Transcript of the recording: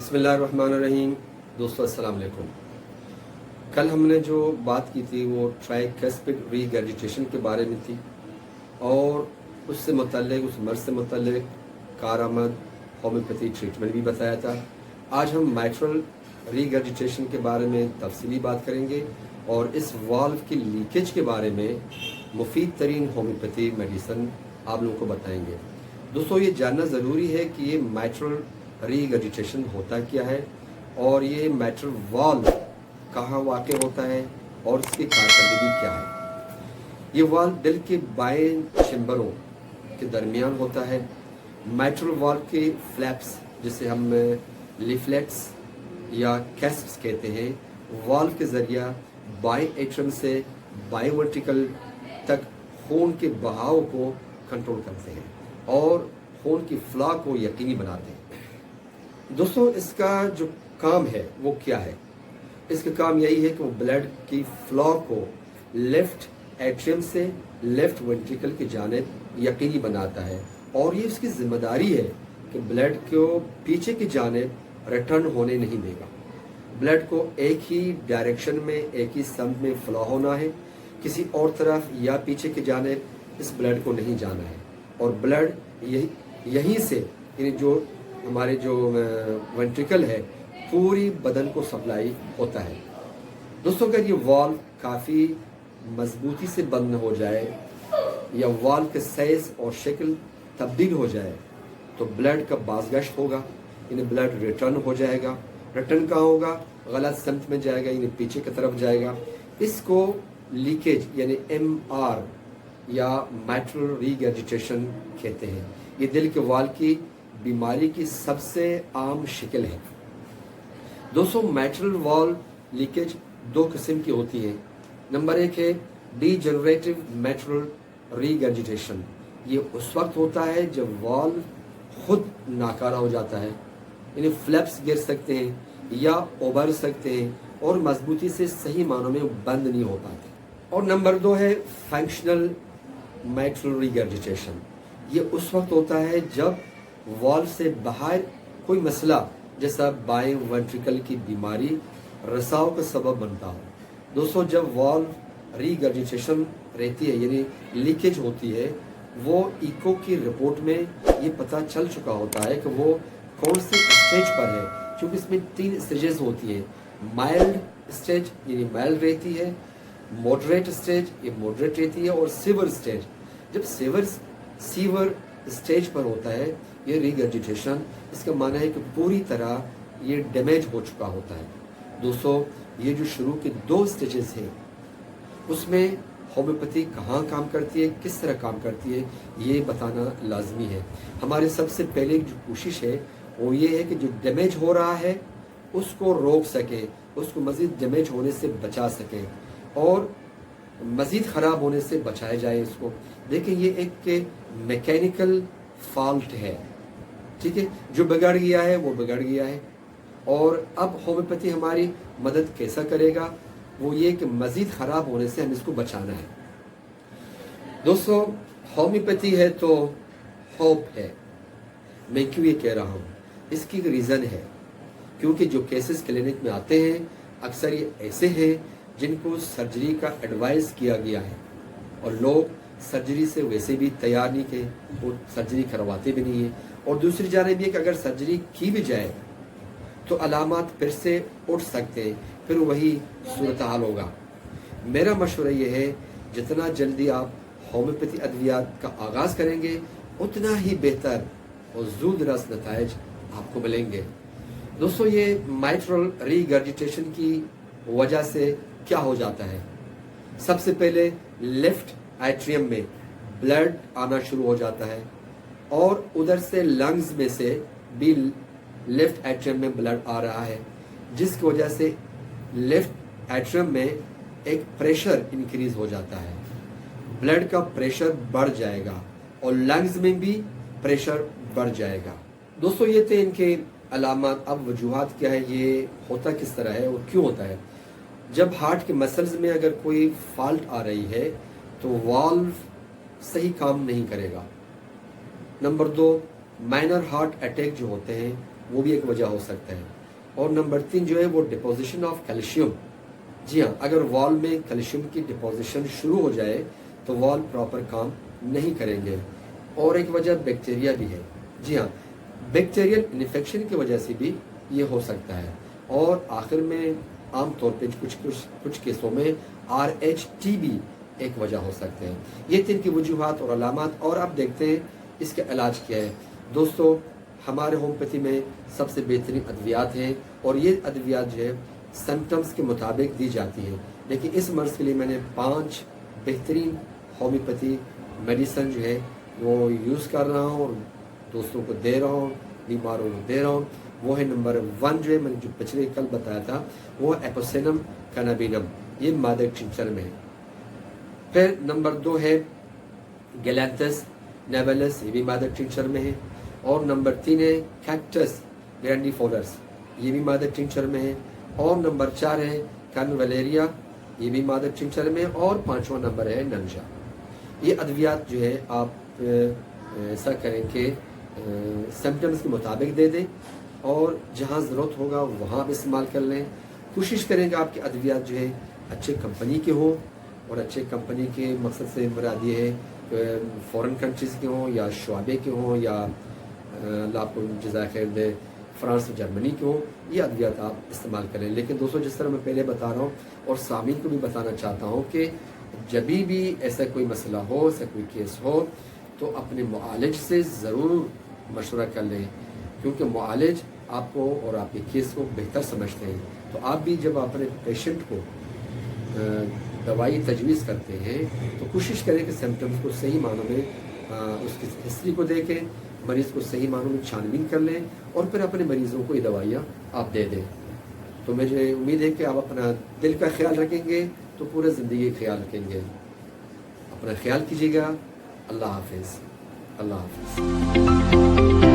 बिस्मिल्लाहिर्रहमानिर्रहीम। दोस्तों अस्सलाम वालेकुम। कल हमने जो बात की थी वो ट्राइकैस्पिड रीगर्जिटेशन के बारे में थी और उससे मुतल्लिक उस मर्ज़ से मुतल्लिक कारआमद होम्योपैथी ट्रीटमेंट भी बताया था। आज हम माइट्रल रीगर्जिटेशन के बारे में तफसीली बात करेंगे और इस वाल्व की लीकेज के बारे में मुफीद तरीन होम्योपैथी मेडिसिन आप लोगों को बताएंगे। दोस्तों ये जानना ज़रूरी है कि ये माइट्रल रीगर्जिटेशन होता क्या है और ये माइट्रल वाल्व कहाँ वाक़ होता है और इसकी कारकर्दगी क्या है। ये वाल्व दिल के बाएं चैम्बरों के दरमियान होता है। माइट्रल वाल्व के फ्लैप्स जिसे हम लीफलेट्स या कैस्प्स कहते हैं, वाल्व के ज़रिया बाएं एट्रियम से बाएं वर्टिकल तक खून के बहाव को कंट्रोल करते हैं और खून की फ्लो को यकीनी बनाते हैं। दोस्तों इसका जो काम है वो क्या है? इसका काम यही है कि वो ब्लड की फ्लो को लेफ्ट एट्रियम से लेफ्ट वेंट्रिकल की जानिब यकीनी बनाता है और ये उसकी जिम्मेदारी है कि ब्लड को पीछे की जानिब रिटर्न होने नहीं देगा। ब्लड को एक ही डायरेक्शन में, एक ही सम में फ्लो होना है, किसी और तरफ या पीछे की जानिब इस ब्लड को नहीं जाना है। और ब्लड यहीं से यानी जो हमारे जो वेंट्रिकल है पूरी बदन को सप्लाई होता है। दोस्तों अगर ये वाल्व काफ़ी मजबूती से बंद हो जाए या वाल्व के साइज और शक्ल तब्दील हो जाए तो ब्लड का बाज़गश्त होगा, यानी ब्लड रिटर्न हो जाएगा। रिटर्न कहाँ होगा? गलत सम्त में जाएगा, यानी पीछे की तरफ जाएगा। इसको लीकेज यानी MR या माइट्रल रीगर्जिटेशन कहते हैं। ये दिल के वाल्व की बीमारी की सबसे आम शक्ल है। दोस्तों माइट्रल वाल्व लीकेज दो किस्म की होती है। नंबर एक है डीजनरेटिव माइट्रल रीगर्जिटेशन। ये उस वक्त होता है जब वाल्व खुद नाकारा हो जाता है, यानी फ्लैप्स गिर सकते हैं या उभर सकते हैं और मजबूती से सही मानों में बंद नहीं हो पाते। और नंबर दो है फंक्शनल माइट्रल रीगर्जिटेशन। ये उस वक्त होता है जब वाल्व से बाहर कोई मसला जैसा बाएं वेंट्रिकल की बीमारी रसाव का सबब बनता हो। दोस्तों जब वाल्व रीगर्जिटेशन रहती है यानी लीकेज होती है, वो इको की रिपोर्ट में ये पता चल चुका होता है कि वो कौन से स्टेज पर है, क्योंकि इसमें 3 स्टेजेस होती हैं। माइल्ड स्टेज यानी माइल्ड रहती है, मॉडरेट स्टेज ये मॉडरेट रहती है और सीवर स्टेज। जब सीवर स्टेज पर होता है ये रीगर्जिटेशन, इसका माना है कि पूरी तरह ये डैमेज हो चुका होता है। दोस्तों ये जो शुरू के 2 स्टेजेस हैं उसमें होम्योपैथी कहाँ काम करती है, किस तरह काम करती है, ये बताना लाजमी है। हमारी सबसे पहले जो कोशिश है वो ये है कि जो डैमेज हो रहा है उसको रोक सके, उसको मज़ीद डैमेज होने से बचा सके और मज़ीद ख़राब होने से बचाया जाए इसको। देखिए ये एक मैकेनिकल फॉल्ट है, ठीक है, जो बिगड़ गया है वो बिगड़ गया है। और अब होम्योपैथी हमारी मदद कैसा करेगा? वो ये कि मज़ीद ख़राब होने से हम इसको बचाना है। दोस्तों होम्योपैथी है तो होप है। मैं क्यों ये कह रहा हूँ? इसकी रीज़न है क्योंकि जो केसेस क्लिनिक में आते हैं अक्सर ये ऐसे हैं जिनको सर्जरी का एडवाइस किया गया है और लोग सर्जरी से वैसे भी तैयार नहीं थे, वो सर्जरी करवाते भी नहीं हैं। और दूसरी जानिब ये कि अगर सर्जरी की भी जाए तो अलामात फिर से उठ सकते हैं, फिर वही सूरत हाल होगा। मेरा मशवरा ये है जितना जल्दी आप होम्योपैथी अद्वियात का आगाज़ करेंगे उतना ही बेहतर और ज़ूदरस नताइज आपको मिलेंगे। दोस्तों ये माइट्रल रीगर्जिटेशन की वजह से क्या हो जाता है? सबसे पहले लेफ्ट एट्रियम में ब्लड आना शुरू हो जाता है और उधर से लंग्स में से भी लेफ्ट एट्रियम में ब्लड आ रहा है, जिसकी वजह से लेफ्ट एट्रियम में एक प्रेशर इंक्रीज हो जाता है। ब्लड का प्रेशर बढ़ जाएगा और लंग्स में भी प्रेशर बढ़ जाएगा। दोस्तों ये थे इनके अलामत। अब वजूहात क्या है, ये होता किस तरह है और क्यों होता है? जब हार्ट के मसल्स में अगर कोई फॉल्ट आ रही है तो वाल्व सही काम नहीं करेगा। नंबर 2 माइनर हार्ट अटैक जो होते हैं वो भी एक वजह हो सकता है। اور نمبر 3 جو ہے وہ ڈپوزیشن آف کیلشیم. جی ہاں، اگر وال میں کیلشیم کی ڈپوزیشن شروع ہو جائے تو وال پراپر کام نہیں کریں گے. اور ایک وجہ بیکٹیریا بھی ہے. جی ہاں، بیکٹیریل انفیکشن کی وجہ سے بھی یہ ہو سکتا ہے. اور آخر میں عام طور پہ کچھ کیسوں میں RH بھی ایک وجہ ہو سکتے ہیں. یہ 3 کی وجوہات اور علامات. اور آپ دیکھتے ہیں اس کا علاج کیا ہے. دوستو، ہمارے ہومیوپیتھی میں سب سے بہترین ادویات ہیں اور یہ ادویات جو ہے سمپٹمز کے مطابق دی جاتی ہیں. لیکن اس مرض کے لیے میں نے 5 بہترین ہومیوپیتھی میڈیسن جو ہے وہ یوز کر رہا ہوں اور دوستوں کو دے رہا ہوں، بیماروں کو دے رہا ہوں. وہ ہے نمبر 1 جو ہے میں نے جو پچھلے کل بتایا تھا وہ ایپوسینم کینابینم، یہ مادہ ٹنچر میں ہے. پھر نمبر 2 ہے گیلینتھس نیویلس، یہ بھی مادہ ٹنچر میں ہے. اور نمبر 3 ہے کیکٹس گرینڈیفولرس، یہ بھی مادہ ٹنچر میں ہے. اور نمبر 4 ہے کانویلیریا، یہ بھی مادہ ٹنچر میں. اور 5واں نمبر ہے ننجا. یہ ادویات جو ہے آپ ایسا کریں کہ سمپٹمز کے مطابق دے دیں اور جہاں ضرورت ہوگا وہاں آپ استعمال کر لیں. کوشش کریں کہ آپ کے ادویات جو ہے اچھے کمپنی کے ہوں. اور اچھے کمپنی کے مقصد سے مراد یہ ہے کہ فورن کنٹریز کے ہوں یا شعبے کے ہوں یا اللہ آپ کو جزائے خیر دے فرانس و جرمنی کے ہوں. یہ ادویات آپ استعمال کریں. لیکن دوستوں، جس طرح میں پہلے بتا رہا ہوں اور سامعین کو بھی بتانا چاہتا ہوں کہ جبھی بھی ایسا کوئی مسئلہ ہو، ایسا کوئی کیس ہو تو اپنے معالج سے ضرور مشورہ کر لیں، کیونکہ معالج آپ کو اور آپ کے کیس کو بہتر سمجھتے ہیں. تو آپ بھی جب اپنے پیشنٹ کو دوائی تجویز کرتے ہیں تو کوشش کریں کہ سمپٹمز کو صحیح معنوں میں اس کی ہسٹری کو دیکھیں، مریض کو صحیح معنوں میں چھان بین کر لیں اور پھر اپنے مریضوں کو یہ دوائیاں آپ دے دیں. تو مجھے امید ہے کہ آپ اپنا دل کا خیال رکھیں گے تو پورے زندگی کا خیال رکھیں گے. اپنا خیال کیجیے گا. اللہ حافظ. اللہ حافظ.